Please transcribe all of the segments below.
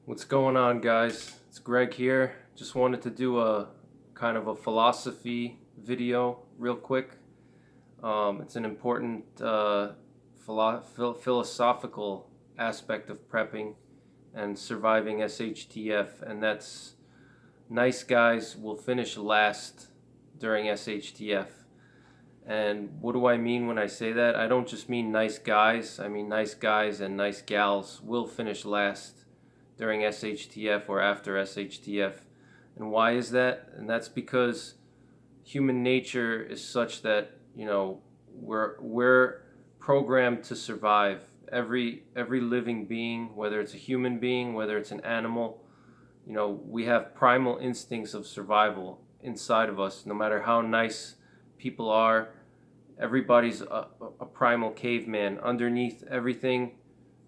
What's going on, guys? It's Greg here. Just wanted to do a kind of a philosophy video real quick. It's an important philosophical aspect of prepping and surviving SHTF, and that's nice guys will finish last during SHTF. And what do I mean when I say that? I don't just mean nice guys, I mean nice guys and nice gals will finish last during SHTF or after SHTF. And why is that? And that's because human nature is such that, we're programmed to survive. Every living being, whether it's a human being, whether it's an animal, we have primal instincts of survival inside of us. No matter how nice people are, everybody's a primal caveman. Underneath everything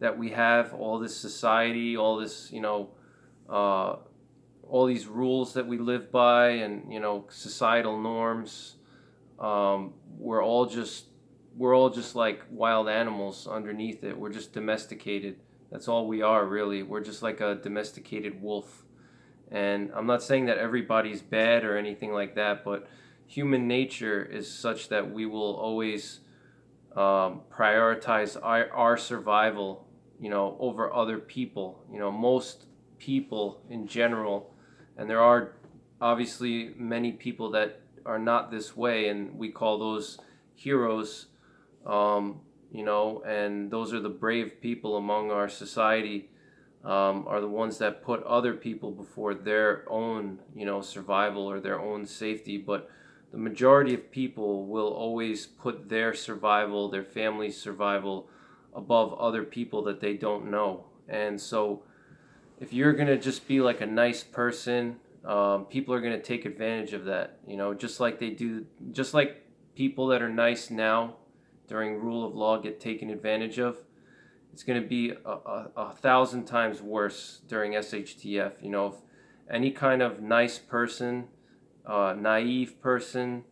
that we have, all this society, all this, all these rules that we live by, and societal norms, we're all just like wild animals underneath it. We're just domesticated. That's all we are, really. We're just like a domesticated wolf. And I'm not saying that everybody's bad or anything like that, but human nature is such that we will always prioritize our survival, over other people. Most people in general, and there are obviously many people that are not this way, and we call those heroes, and those are the brave people among our society, are the ones that put other people before their own, survival or their own safety. But the majority of people will always put their survival, their family's survival, above other people that they don't know. And so if you're going to just be like a nice person, people are going to take advantage of that, just like they do, just like people that are nice now during rule of law get taken advantage of. It's going to be a thousand times worse during SHTF. If any kind of nice person, naive person,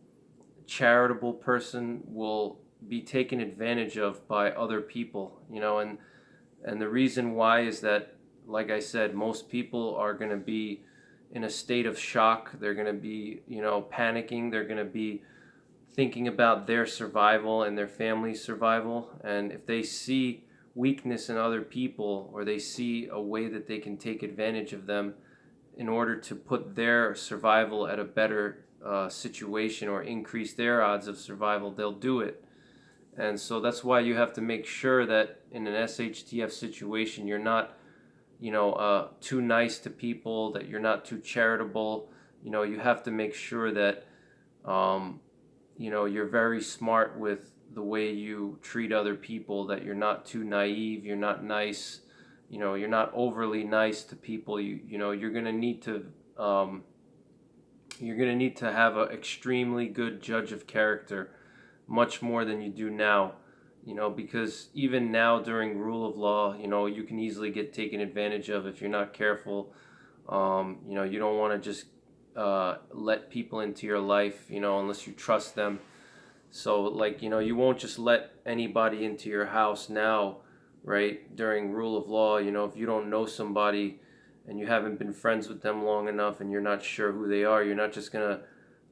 charitable person will be taken advantage of by other people, and the reason why is that, like I said, most people are going to be in a state of shock. They're going to be, panicking. They're going to be thinking about their survival and their family's survival. And if they see weakness in other people, or they see a way that they can take advantage of them in order to put their survival at a better situation or increase their odds of survival, they'll do it. And so that's why you have to make sure that in an SHTF situation, you're not, too nice to people, that you're not too charitable. You have to make sure that, you're very smart with the way you treat other people, that you're not too naive, you're not nice, you're not overly nice to people. You're going to need to have an extremely good judge of character, much more than you do now, because even now during rule of law, you can easily get taken advantage of if you're not careful. You don't want to just let people into your life, unless you trust them. So, you won't just let anybody into your house now, right, during rule of law. If you don't know somebody and you haven't been friends with them long enough and you're not sure who they are, you're not just going to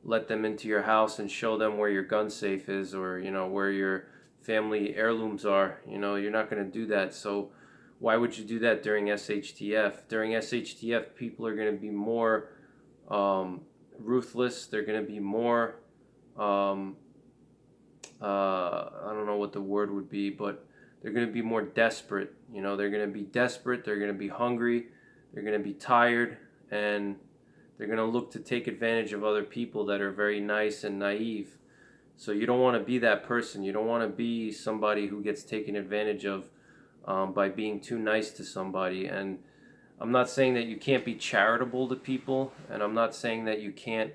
let them into your house and show them where your gun safe is, or, where your family heirlooms are. You're not going to do that. So why would you do that during SHTF? During SHTF, people are going to be more ruthless. They're going to be more... I don't know what the word would be, but they're going to be more desperate. They're going to be desperate. They're going to be hungry. They're going to be tired, and they're going to look to take advantage of other people that are very nice and naive. So you don't want to be that person. You don't want to be somebody who gets taken advantage of by being too nice to somebody. And I'm not saying that you can't be charitable to people, and I'm not saying that you can't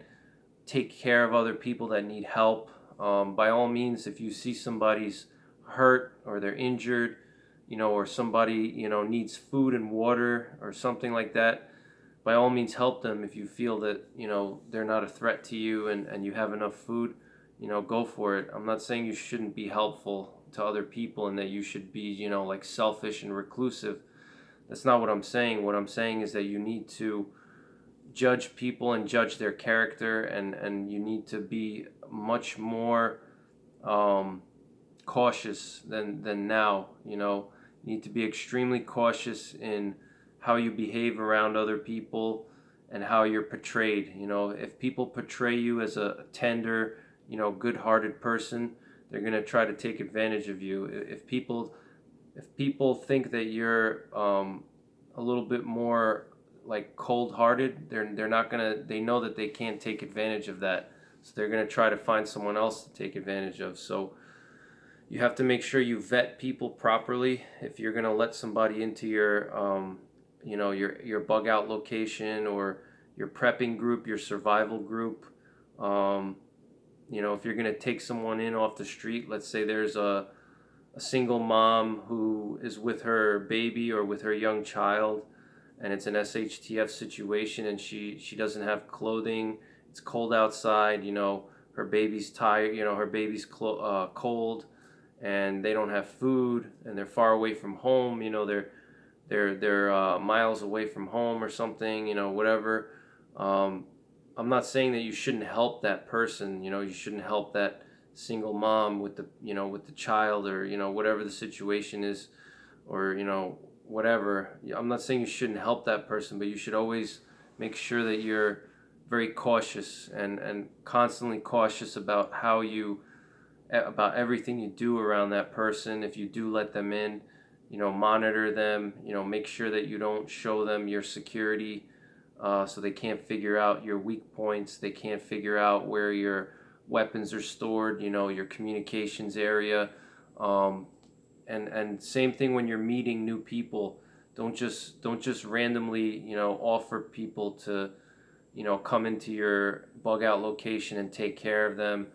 take care of other people that need help. By all means, if you see somebody's hurt or they're injured, or somebody, needs food and water or something like that, by all means help them. If you feel that, they're not a threat to you, and you have enough food, go for it. I'm not saying you shouldn't be helpful to other people and that you should be, like selfish and reclusive. That's not what I'm saying. What I'm saying is that you need to judge people and judge their character, and you need to be much more cautious than now. You need to be extremely cautious in how you behave around other people and how you're portrayed. If people portray you as a tender, good-hearted person, they're going to try to take advantage of you. If people think that you're a little bit more like cold-hearted, they're not gonna. They know that they can't take advantage of that, so they're gonna try to find someone else to take advantage of. So you have to make sure you vet people properly if you're gonna let somebody into your bug out location or your prepping group, your survival group. If you're gonna take someone in off the street, let's say there's a single mom who is with her baby or with her young child, and it's an SHTF situation, and she doesn't have clothing. It's cold outside. Her baby's tired. Her baby's cold, and they don't have food, and they're far away from home. They're miles away from home or something. Whatever. I'm not saying that you shouldn't help that person. You shouldn't help that single mom with the child, or whatever the situation is, or whatever. I'm not saying you shouldn't help that person, but you should always make sure that you're very cautious and constantly cautious about about everything you do around that person. If you do let them in, monitor them, make sure that you don't show them your security, so they can't figure out your weak points. They can't figure out where your weapons are stored, your communications area. And same thing when you're meeting new people. Don't just randomly, offer people to, come into your bug out location and take care of them.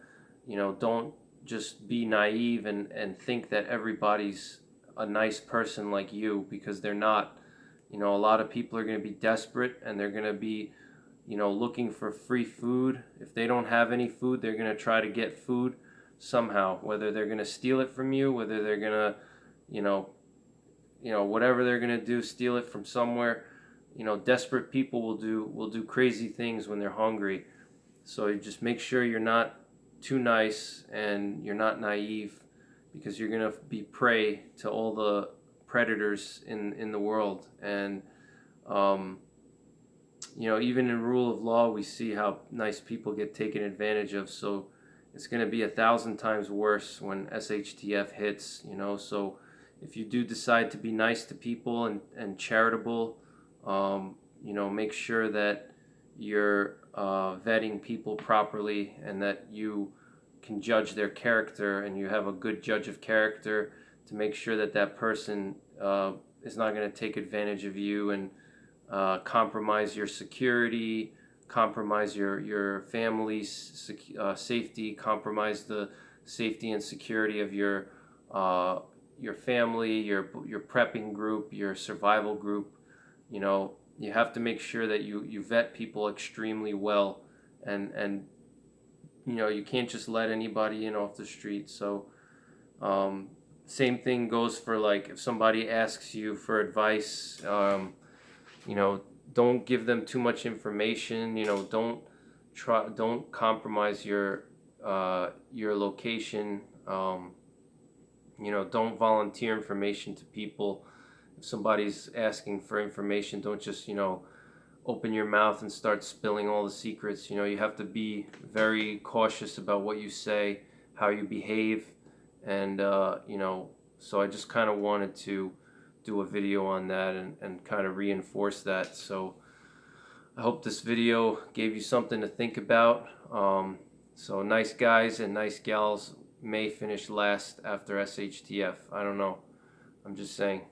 Don't just be naive and think that everybody's a nice person like you, because they're not. A lot of people are going to be desperate, and they're going to be, looking for free food. If they don't have any food, they're going to try to get food somehow, whether they're going to steal it from you, whether they're going to, whatever they're going to do, steal it from somewhere. Desperate people will do crazy things when they're hungry. So you just make sure you're not too nice and you're not naive, because you're going to be prey to all the predators in the world. And even in rule of law, we see how nice people get taken advantage of. So it's going to be 1,000 times worse when SHTF hits. So if you do decide to be nice to people and charitable, make sure that you're vetting people properly, and that you can judge their character, and you have a good judge of character to make sure that that person is not going to take advantage of you and compromise your security, compromise your family's safety, compromise the safety and security of your family, your prepping group, your survival group. You have to make sure that you vet people extremely well, and you can't just let anybody in off the street. So same thing goes for, like, if somebody asks you for advice, don't give them too much information. Don't compromise your location. Don't volunteer information to people. If somebody's asking for information, don't just open your mouth and start spilling all the secrets. You have to be very cautious about what you say, how you behave, and so I just kind of wanted to do a video on that and kind of reinforce that. So I hope this video gave you something to think about. So nice guys and nice gals may finish last after SHTF. I don't know. I'm just saying.